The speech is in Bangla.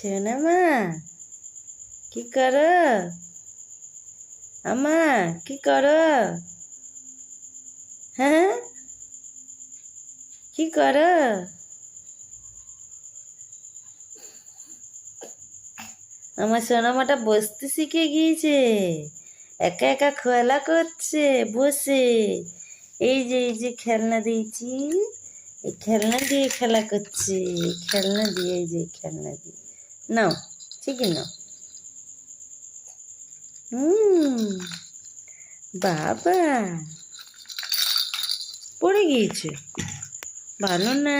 সোনা মা কি করো? আমা কি করো? হ্যাঁ কি করো? আমার সোনামাটা বসতে শিখে গিয়েছে, একা একা খেলা করছে বসে। এই যে খেলনা দিয়েছি, এই খেলনা দিয়ে খেলা করছে, খেলনা দিয়ে, এই যে খেলনা দিয়ে নাও, ঠিকই নাও। বাবা পড়ে গিয়েছে, ভালো না।